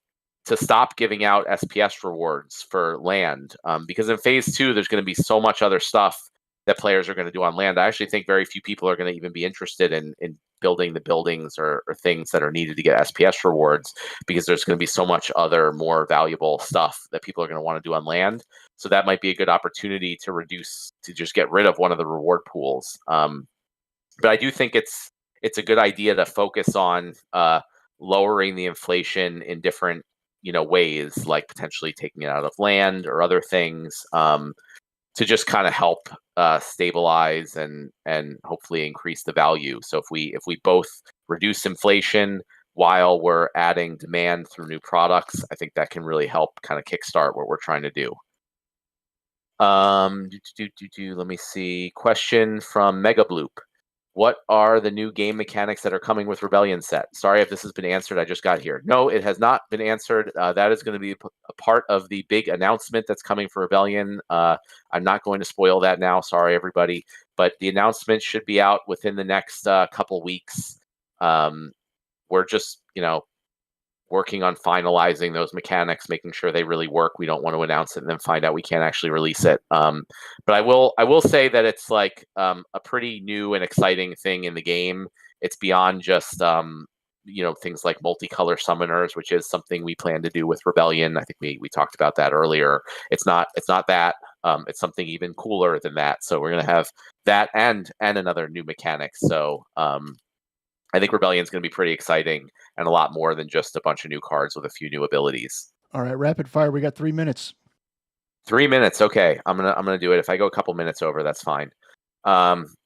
A: to stop giving out SPS rewards for land, because in phase 2 there's going to be so much other stuff that players are going to do on land. I actually think very few people are going to even be interested in building the buildings or things that are needed to get SPS rewards, because there's going to be so much other more valuable stuff that people are going to want to do on land. So that might be a good opportunity to just get rid of one of the reward pools. But I do think it's a good idea to focus on lowering the inflation in different ways, like potentially taking it out of land or other things, to just kind of help stabilize and hopefully increase the value. So if we both reduce inflation while we're adding demand through new products, I think that can really help kind of kickstart what we're trying to do. Let me see. Question from Mega Bloop. What are the new game mechanics that are coming with Rebellion set? Sorry if this has been answered. I just got here. No, it has not been answered. That is going to be a part of the big announcement that's coming for Rebellion. I'm not going to spoil that now. Sorry, everybody. But the announcement should be out within the next couple weeks. We're just, working on finalizing those mechanics, making sure they really work. We don't want to announce it and then find out we can't actually release it. But I will say that it's like a pretty new and exciting thing in the game. It's beyond just things like multicolor summoners, which is something we plan to do with Rebellion. I think we talked about that earlier. It's not that. It's something even cooler than that. So we're gonna have that and another new mechanic. So I think Rebellion is going to be pretty exciting and a lot more than just a bunch of new cards with a few new abilities.
B: All right, rapid fire. We got 3 minutes.
A: 3 minutes. Okay, I'm gonna do it. If I go a couple minutes over, that's fine.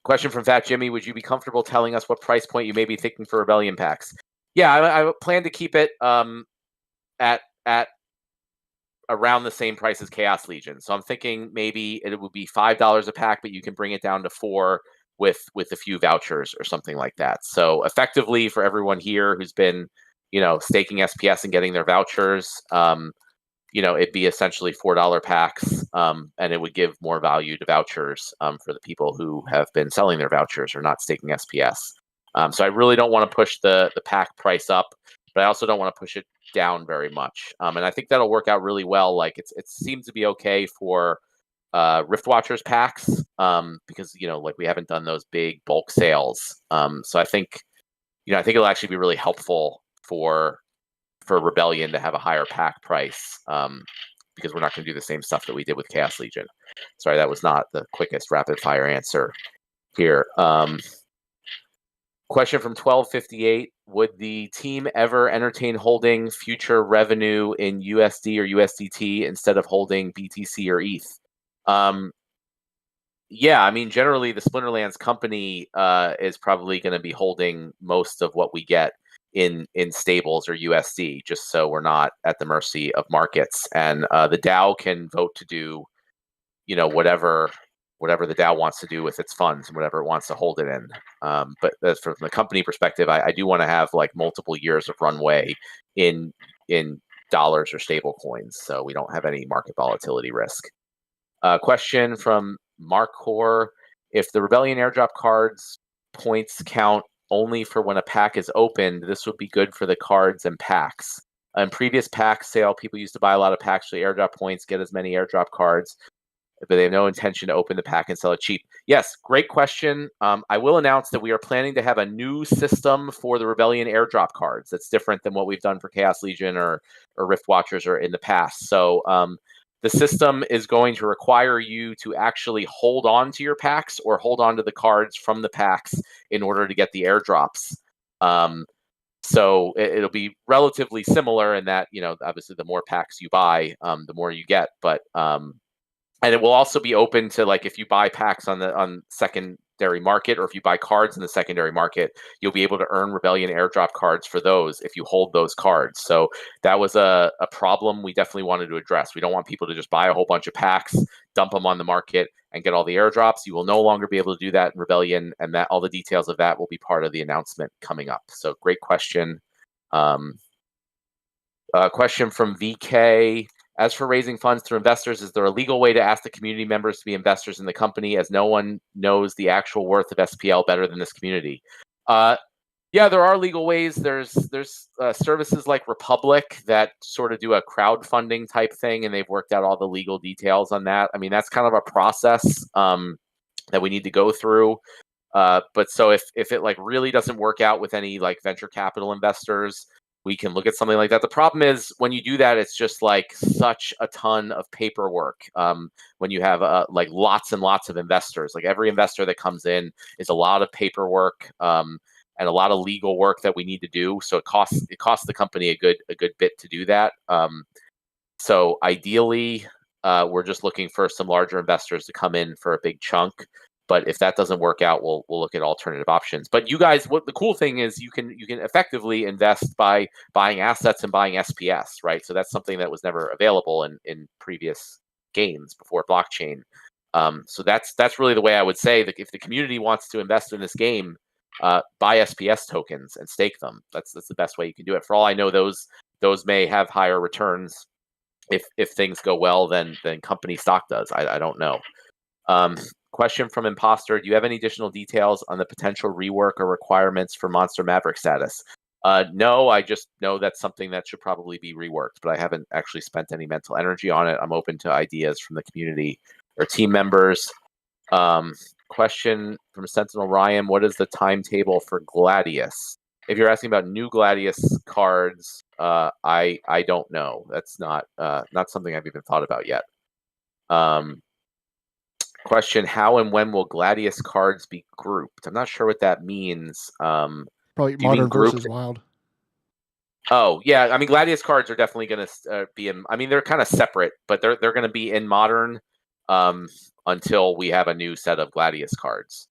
A: Question from Fat Jimmy: would you be comfortable telling us what price point you may be thinking for Rebellion packs? Yeah, I plan to keep it at around the same price as Chaos Legion. So I'm thinking maybe it would be $5 a pack, but you can bring it down to $4 with a few vouchers or something like that. So effectively, for everyone here who's been, staking SPS and getting their vouchers, it'd be essentially $4 packs, and it would give more value to vouchers for the people who have been selling their vouchers or not staking SPS. So I really don't want to push the pack price up, but I also don't want to push it down very much. And I think that'll work out really well. Like it seems to be okay for Rift Watchers packs, because like we haven't done those big bulk sales. So I think it'll actually be really helpful for Rebellion to have a higher pack price, because we're not going to do the same stuff that we did with Chaos Legion. Sorry, that was not the quickest rapid fire answer here. Question from 1258: would the team ever entertain holding future revenue in USD or USDT instead of holding BTC or ETH? Yeah, I mean, generally the Splinterlands company is probably going to be holding most of what we get in stables or USD, just so we're not at the mercy of markets. And the DAO can vote to do, whatever whatever the DAO wants to do with its funds and whatever it wants to hold it in. But as from the company perspective, I do want to have like multiple years of runway in dollars or stable coins, so we don't have any market volatility risk. Question from Mark Hoare: if the Rebellion airdrop cards points count only for when a pack is opened, this would be good for the cards and packs. In previous pack sale, people used to buy a lot of packs for the airdrop points, get as many airdrop cards, but they have no intention to open the pack and sell it cheap. Yes, great question. I will announce that we are planning to have a new system for the Rebellion airdrop cards that's different than what we've done for Chaos Legion or Rift Watchers or in the past. So the system is going to require you to actually hold on to your packs or hold on to the cards from the packs in order to get the airdrops. So it'll be relatively similar in that, obviously the more packs you buy, the more you get. But and it will also be open to, like, if you buy packs on secondary market, or if you buy cards in the secondary market, you'll be able to earn Rebellion airdrop cards for those if you hold those cards. So that was a problem we definitely wanted to address. We don't want people to just buy a whole bunch of packs, dump them on the market, and get all the airdrops. You will no longer be able to do that in Rebellion, and that all the details of that will be part of the announcement coming up. So great question. Question from VK: as for raising funds through investors, is there a legal way to ask the community members to be investors in the company, as no one knows the actual worth of SPL better than this community? Yeah, there are legal ways. There's services like Republic that sort of do a crowdfunding type thing, and they've worked out all the legal details on that. I mean, that's kind of a process that we need to go through. But so if it like really doesn't work out with any like venture capital investors, we can look at something like that. The problem is when you do that, it's just like such a ton of paperwork. When you have like lots and lots of investors, like every investor that comes in is a lot of paperwork and a lot of legal work that we need to do. So it costs the company a good bit to do that. So ideally, we're just looking for some larger investors to come in for a big chunk. But if that doesn't work out, we'll look at alternative options. But you guys, what the cool thing is, you can effectively invest by buying assets and buying SPS, right? So that's something that was never available in previous games before blockchain. So that's really the way I would say that if the community wants to invest in this game, buy SPS tokens and stake them. That's the best way you can do it. For all I know, those may have higher returns if things go well than company stock does. I don't know. Question from Imposter: do you have any additional details on the potential rework or requirements for Monster Maverick status? No, I just know that's something that should probably be reworked, but I haven't actually spent any mental energy on it. I'm open to ideas from the community or team members. Question from Sentinel Ryan: what is the timetable for Gladius? If you're asking about new Gladius cards, I don't know. That's not something I've even thought about yet. Question: how and when will Gladius cards be grouped? I'm not sure what that means.
B: Probably Modern versus Wild.
A: Oh yeah, I mean Gladius cards are definitely going to be in. I mean they're kind of separate, but they're going to be in Modern until we have a new set of Gladius cards,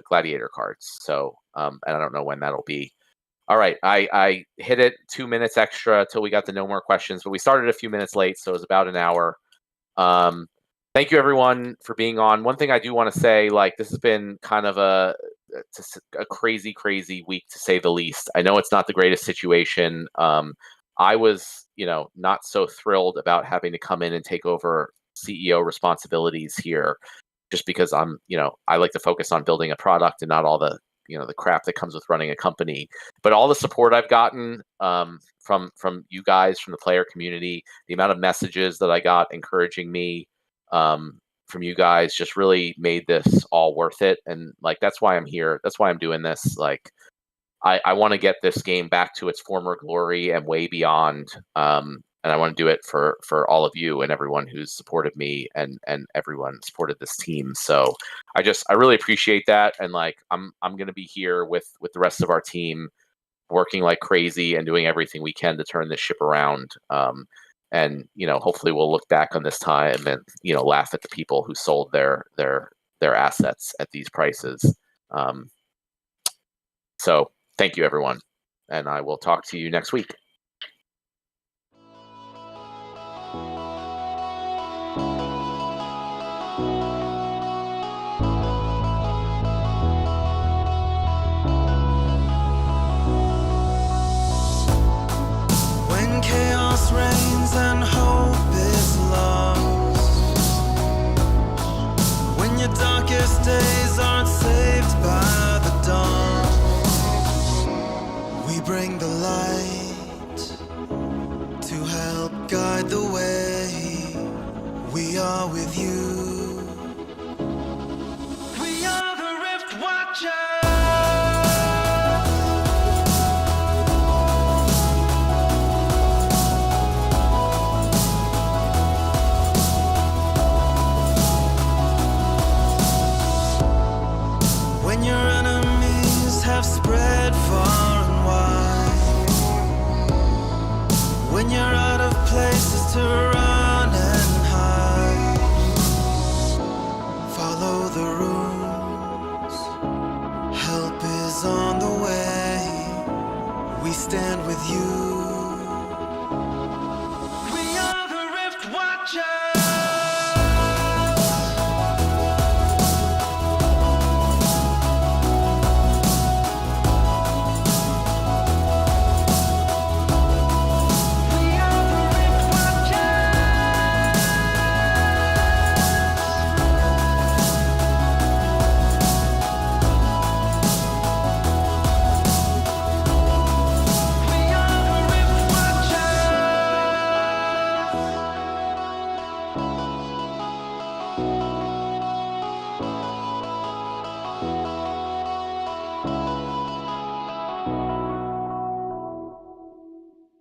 A: Gladiator cards. So and I don't know when that'll be. All right, I hit it 2 minutes extra till we got to no more questions, but we started a few minutes late, so it was about an hour. Thank you everyone for being on. One thing I do want to say, like, this has been kind of a crazy week to say the least. I know it's not the greatest situation. I was, not so thrilled about having to come in and take over CEO responsibilities here, just because I'm, I like to focus on building a product and not all the, the crap that comes with running a company. But all the support I've gotten from you guys, from the player community, the amount of messages that I got encouraging me from you guys just really made this all worth it. And like, that's why I'm here. That's why I'm doing this. Like, I want to get this game back to its former glory and way beyond. And I want to do it for all of you and everyone who's supported me and everyone supported this team. So I really appreciate that. And like, I'm going to be here with the rest of our team, working like crazy and doing everything we can to turn this ship around. And hopefully we'll look back on this time and laugh at the people who sold their assets at these prices. So thank you everyone, and I will talk to you next week.
E: with you.